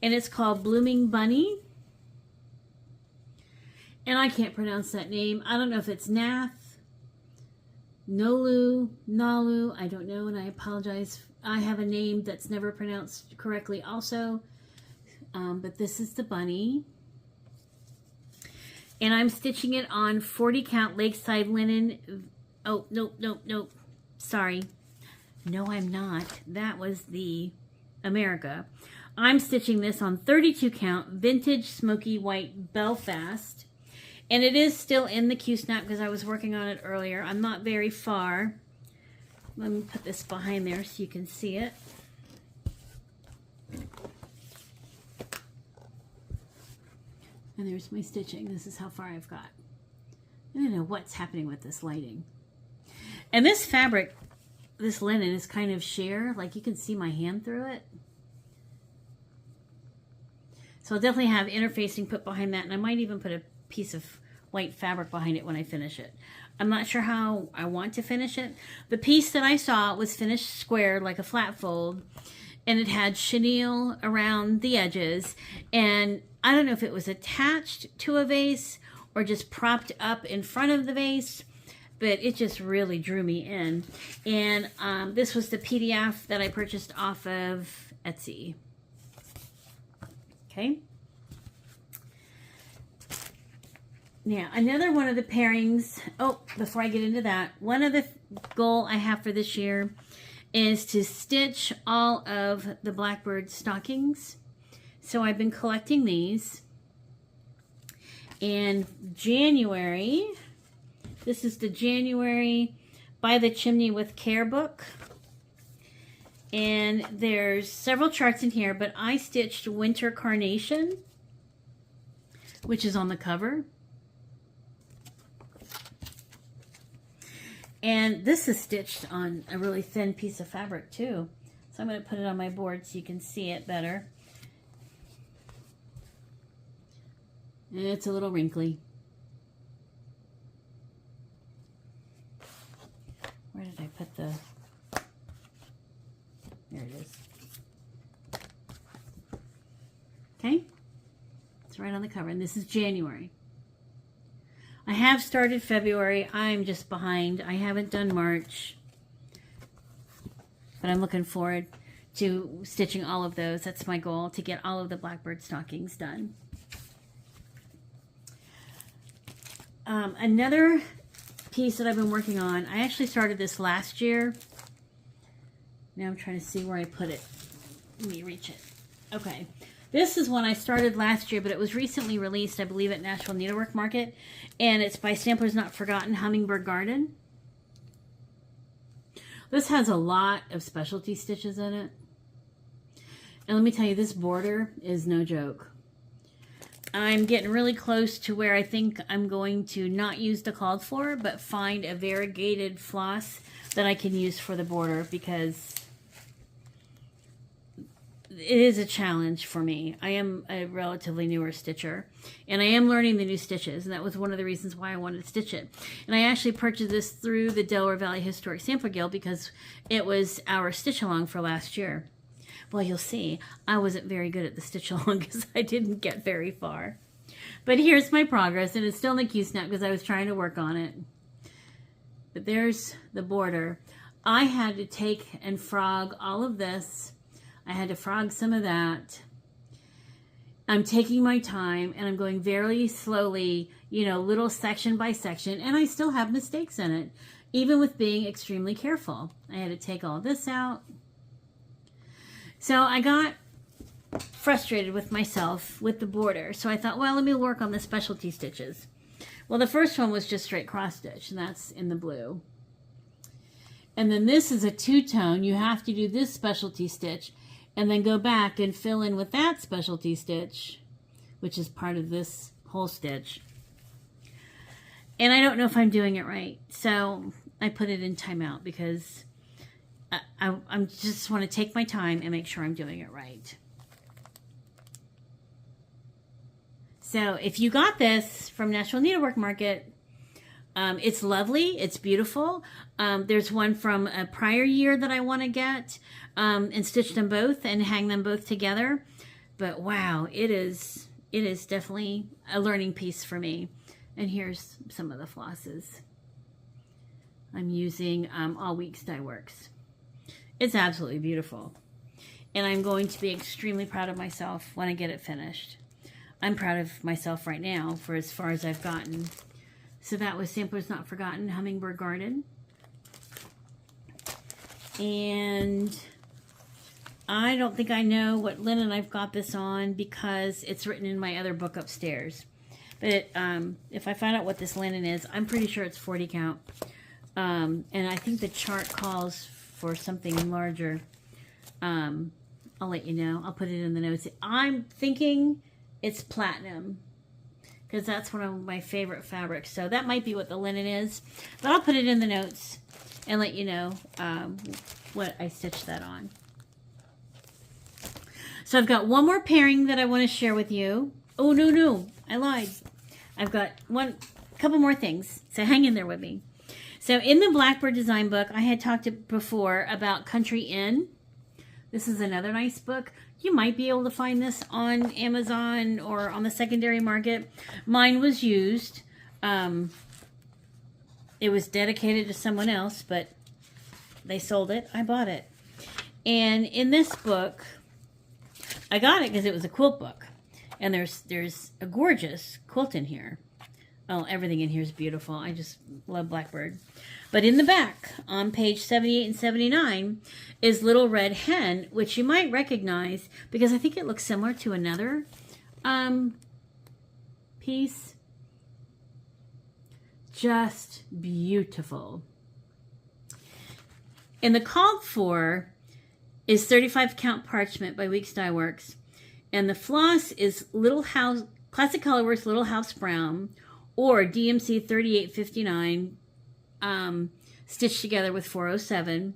And it's called Blooming Bunny. And I can't pronounce that name. I don't know if it's Nath, Nolu, Nalu. I don't know, and I apologize. I have a name that's never pronounced correctly also. But this is the bunny. And I'm stitching it on 40 count Lakeside linen. Oh, nope. Sorry. No, I'm not. That was the America. I'm stitching this on 32 count Vintage Smoky White Belfast. And it is still in the Q-snap because I was working on it earlier. I'm not very far. Let me put this behind there so you can see it. And there's my stitching. This is how far I've got. I don't know what's happening with this lighting. And this fabric, this linen is kind of sheer. Like you can see my hand through it. So I'll definitely have interfacing put behind that. And I might even put a piece of white fabric behind it when I finish it. I'm not sure how I want to finish it. The piece that I saw was finished squared like a flat fold. And it had chenille around the edges. And I don't know if it was attached to a vase or just propped up in front of the vase, but it just really drew me in. And this was the PDF that I purchased off of Etsy. Okay. Now, another one of the pairings. Oh, before I get into that, one of the goal I have for this year is to stitch all of the Blackbird stockings. So I've been collecting these. In January, this is the January By the Chimney with Care book. And there's several charts in here, but I stitched Winter Carnation, which is on the cover. And this is stitched on a really thin piece of fabric too. So I'm going to put it on my board so you can see it better. It's a little wrinkly. Where did I put the... There it is. Okay. It's right on the cover. And this is January. I have started February. I'm just behind. I haven't done March. But I'm looking forward to stitching all of those. That's my goal, to get all of the Blackbird stockings done. Another piece that I've been working on, I actually started this last year. Now I'm trying to see where I put it. Let me reach it. Okay. This is one I started last year, but it was recently released, I believe, at Nashville Needlework Market. And it's by Stampers Not Forgotten, Hummingbird Garden. This has a lot of specialty stitches in it. And let me tell you, this border is no joke. I'm getting really close to where I think I'm going to not use the called for, but find a variegated floss that I can use for the border, because it is a challenge for me. I am a relatively newer stitcher, and I am learning the new stitches, and that was one of the reasons why I wanted to stitch it. And I actually purchased this through the Delaware Valley Historic Sampler Guild because it was our stitch along for last year. Well, you'll see, I wasn't very good at the stitch along because I didn't get very far. But here's my progress, and it's still in the Q-snap because I was trying to work on it. But there's the border. I had to take and frog all of this. I had to frog some of that. I'm taking my time, and I'm going very slowly, you know, little section by section, and I still have mistakes in it, even with being extremely careful. I had to take all this out. So I got frustrated with myself with the border. So I thought, well, let me work on the specialty stitches. Well, the first one was just straight cross stitch, and that's in the blue. And then this is a two-tone. You have to do this specialty stitch and then go back and fill in with that specialty stitch, which is part of this whole stitch. And I don't know if I'm doing it right. So I put it in timeout because I just want to take my time and make sure I'm doing it right. So if you got this from Nashville Needlework Market, It's lovely. It's beautiful. There's one from a prior year that I want to get and stitch them both and hang them both together. But wow, it is definitely a learning piece for me. And here's some of the flosses. I'm using All Weeks Dye Works. It's absolutely beautiful. And I'm going to be extremely proud of myself when I get it finished. I'm proud of myself right now for as far as I've gotten. So that was Samplers Not Forgotten, Hummingbird Garden. And I don't think I know what linen I've got this on because it's written in my other book upstairs. But if I find out what this linen is, I'm pretty sure it's 40 count. And I think the chart calls for something larger. I'll let you know. I'll put it in the notes. I'm thinking it's platinum, because that's one of my favorite fabrics. So that might be what the linen is. But I'll put it in the notes and let you know what I stitched that on. So I've got one more pairing that I want to share with you. Oh, no, I lied. I've got a couple more things. So hang in there with me. So in the Blackbird design book, I had talked before about Country Inn. This is another nice book. You might be able to find this on Amazon or on the secondary market. Mine was used. It was dedicated to someone else, but they sold it. I bought it. And in this book, I got it because it was a quilt book. And there's a gorgeous quilt in here. Oh, everything in here is beautiful. I just love Blackbird. But in the back, on page 78 and 79, is Little Red Hen, which you might recognize because I think it looks similar to another piece. Just beautiful. And the called for is 35 count parchment by Weeks Dye Works. And the floss is Classic Colorworks Little House Brown, or DMC 3859 stitched together with 407.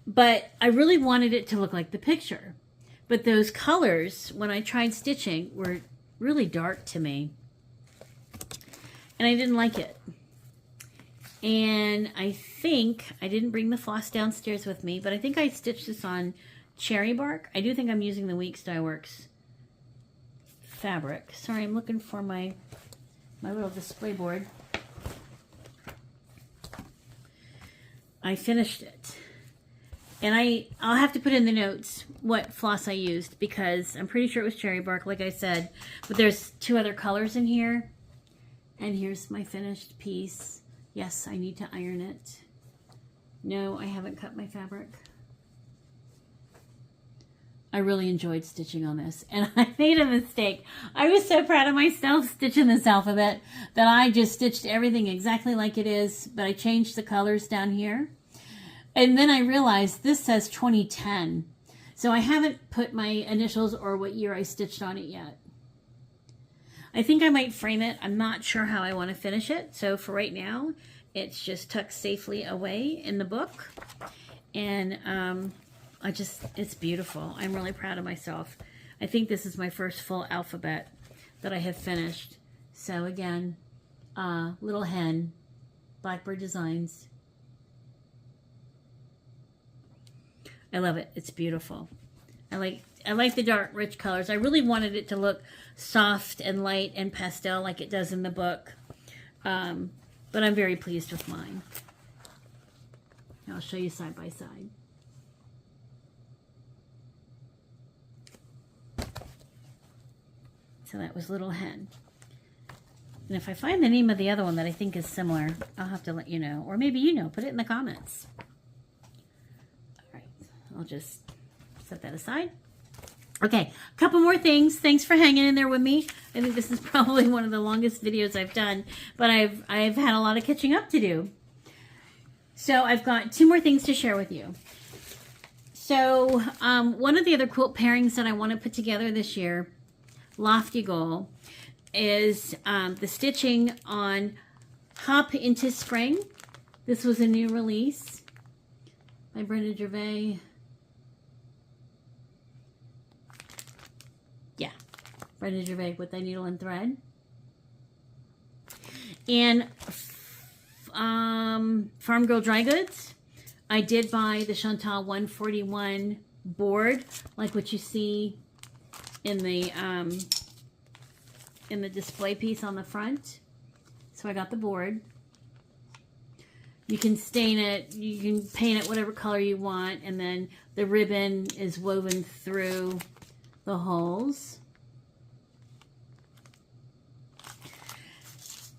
But I really wanted it to look like the picture. But those colors, when I tried stitching, were really dark to me. And I didn't like it. And I think, I didn't bring the floss downstairs with me, but I think I stitched this on cherry bark. I do think I'm using the Weeks Dye Works fabric. Sorry, I'm looking for my little display board. I finished it. And I'll have to put in the notes what floss I used because I'm pretty sure it was cherry bark, like I said. But there's two other colors in here. And here's my finished piece. Yes, I need to iron it. No, I haven't cut my fabric. I really enjoyed stitching on this, and I made a mistake. I was so proud of myself stitching this alphabet that I just stitched everything exactly like it is, but I changed the colors down here. And then I realized this says 2010, so I haven't put my initials or what year I stitched on it yet. I think I might frame it. I'm not sure how I want to finish it, so for right now, it's just tucked safely away in the book. And it's beautiful. I'm really proud of myself. I think this is my first full alphabet that I have finished. So again, Little Hen, Blackbird Designs. I love it. It's beautiful. I like the dark, rich colors. I really wanted it to look soft and light and pastel like it does in the book. But I'm very pleased with mine. I'll show you side by side. So that was Little Hen. And if I find the name of the other one that I think is similar, I'll have to let you know. Or maybe you know. Put it in the comments. All right. I'll just set that aside. Okay. A couple more things. Thanks for hanging in there with me. I think this is probably one of the longest videos I've done. But I've had a lot of catching up to do. So I've got two more things to share with you. So one of the other quilt pairings that I want to put together this year, Lofty Goal, is the stitching on Hop Into Spring. This was a new release by Brenda Gervais. Yeah, Brenda Gervais with the needle and thread. And Farm Girl Dry Goods, I did buy the Chantal 141 board, like what you see in the display piece on the front. So I got the board. You can stain it, you can paint it whatever color you want, and then the ribbon is woven through the holes.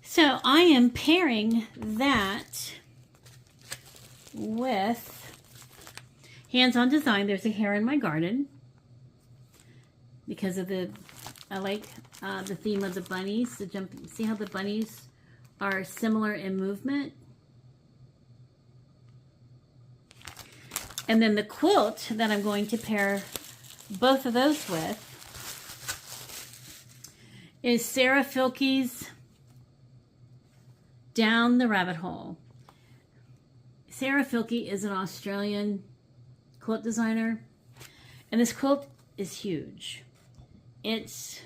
So I am pairing that with Hands-On Design. There's a hare in my garden because of I like the theme of the bunnies. See how the bunnies are similar in movement? And then the quilt that I'm going to pair both of those with is Sarah Filkey's Down the Rabbit Hole. Sarah Filkey is an Australian quilt designer, and this quilt is huge. Let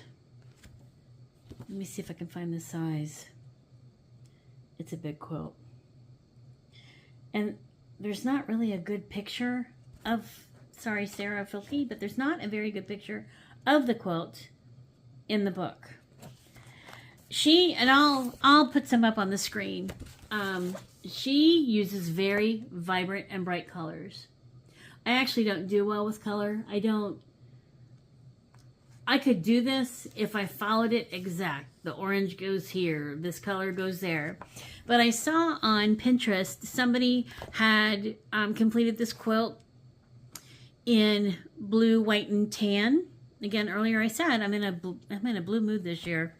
me see if I can find the size. It's a big quilt. And there's not really a good picture of, sorry Sarah Filkey, but there's not a very good picture of the quilt in the book. And I'll put some up on the screen. She uses very vibrant and bright colors. I actually don't do well with color. I could do this if I followed it exact. The orange goes here, this color goes there. But I saw on Pinterest somebody had completed this quilt in blue, white, and tan. Again, earlier I said I'm in a blue mood this year.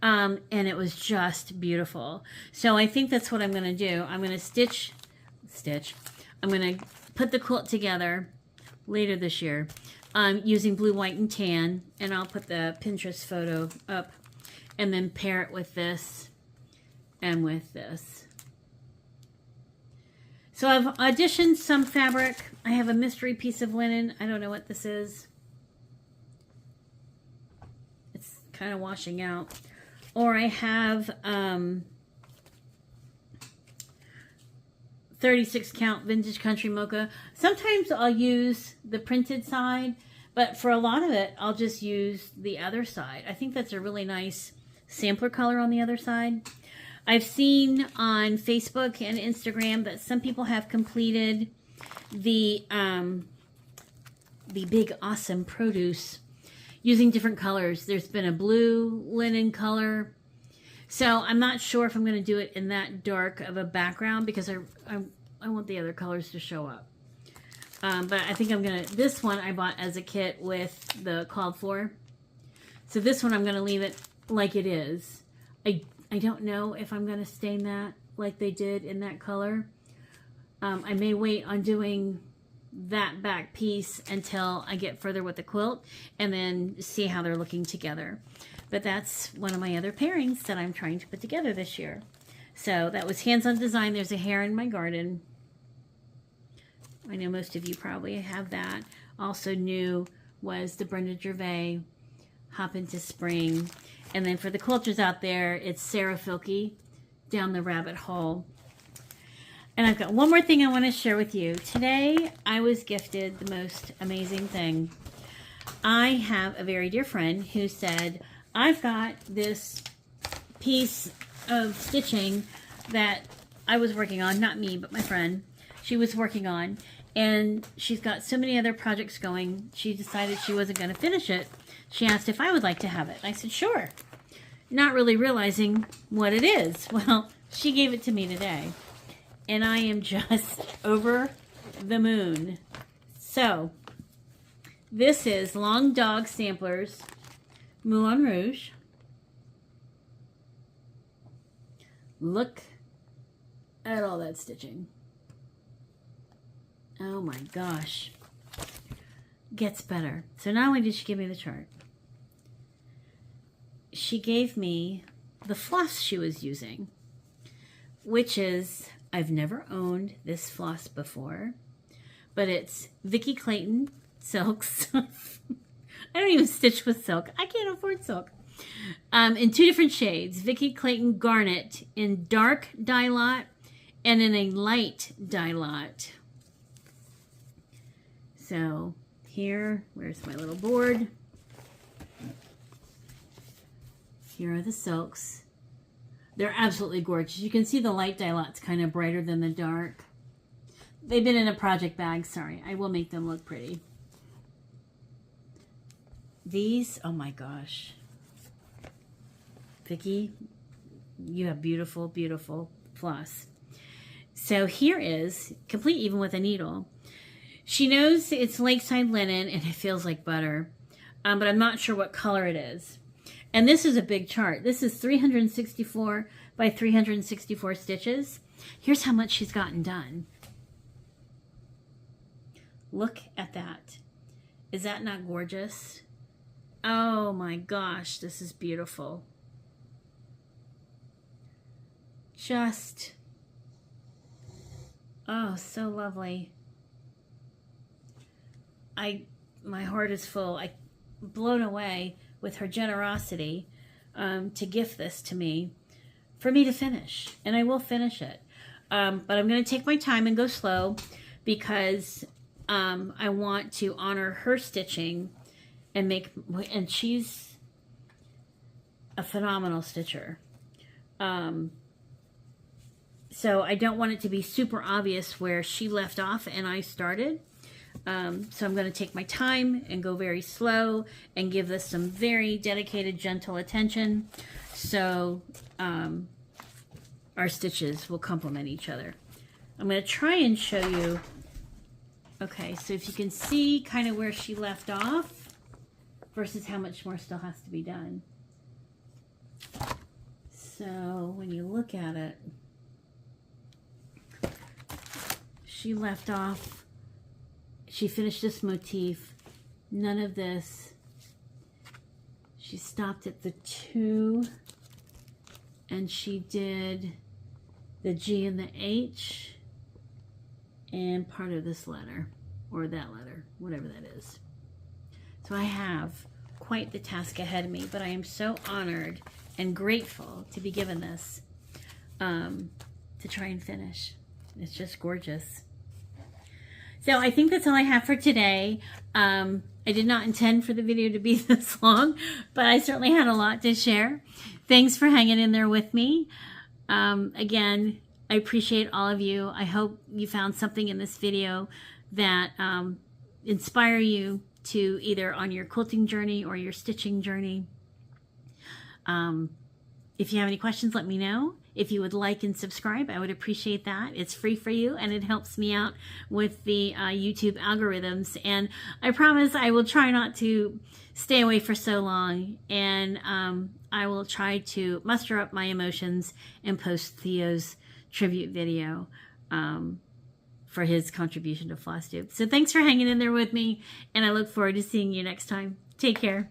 And it was just beautiful. So I think that's what I'm going to do. I'm going to stitch. I'm going to put the quilt together later this year using blue, white, and tan. And I'll put the Pinterest photo up and then pair it with this and with this. So I've auditioned some fabric. I have a mystery piece of linen. I don't know what this is. It's kind of washing out. Or I have 36 count vintage country mocha. Sometimes I'll use the printed side, but for a lot of it, I'll just use the other side. I think that's a really nice sampler color on the other side. I've seen on Facebook and Instagram that some people have completed the big awesome produce using different colors. There's been a blue linen color. So I'm not sure if I'm going to do it in that dark of a background because I want the other colors to show up. But I think I'm going to, this one I bought as a kit with the called for. So this one I'm going to leave it like it is. I don't know if I'm going to stain that like they did in that color. I may wait on doing that back piece until I get further with the quilt and then see how they're looking together. But that's one of my other pairings that I'm trying to put together this year. So that was Hands-On Design. There's a hare in my garden. I know most of you probably have that. Also new was the Brenda Gervais Hop into Spring. And then for the quilters out there, it's Sarah Filkey, Down the Rabbit Hole. And I've got one more thing I want to share with you. Today, I was gifted the most amazing thing. I have a very dear friend who said, I've got this piece of stitching that I was working on, not me, but my friend. She was working on, and she's got so many other projects going. She decided she wasn't going to finish it. She asked if I would like to have it. I said, sure. Not really realizing what it is. Well, she gave it to me today. And I am just over the moon. So, this is Long Dog Samplers Moulin Rouge. Look at all that stitching. Oh my gosh. Gets better. So not only did she give me the chart, she gave me the floss she was using, which is, I've never owned this floss before, but it's Vicki Clayton Silks. I don't even stitch with silk. I can't afford silk. in 2 different shades, Vicky Clayton Garnet in dark dye lot and in a light dye lot. So here, where's my little board? Here are the silks. They're absolutely gorgeous. You can see the light dye lot's kind of brighter than the dark. They've been in a project bag. Sorry, I will make them look pretty. These, oh my gosh. Vicki, you have beautiful, beautiful floss. So here is, complete even with a needle. She knows it's lakeside linen and it feels like butter, but I'm not sure what color it is. And this is a big chart. This is 364 by 364 stitches. Here's how much she's gotten done. Look at that. Is that not gorgeous? Oh my gosh, this is beautiful. Just, oh, so lovely. My heart is full. I'm blown away with her generosity to gift this to me for me to finish. And I will finish it. But I'm going to take my time and go slow because I want to honor her stitching and she's a phenomenal stitcher. So I don't want it to be super obvious where she left off and I started. So I'm going to take my time and go very slow and give this some very dedicated, gentle attention. So our stitches will complement each other. I'm going to try and show you. Okay, so if you can see kind of where she left off versus how much more still has to be done. So when you look at it, she left off, she finished this motif, none of this. She stopped at the 2 and she did the G and the H and part of this letter or that letter, whatever that is. So I have quite the task ahead of me, but I am so honored and grateful to be given this to try and finish. It's just gorgeous. So I think that's all I have for today. I did not intend for the video to be this long, but I certainly had a lot to share. Thanks for hanging in there with me. Again, I appreciate all of you. I hope you found something in this video that inspire you to either on your quilting journey or your stitching journey. If you have any questions, let me know. If you would like and subscribe, I would appreciate that. It's free for you and it helps me out with the YouTube algorithms. And I promise I will try not to stay away for so long. And I will try to muster up my emotions and post Theo's tribute video for his contribution to FlossTube. So thanks for hanging in there with me. And I look forward to seeing you next time. Take care.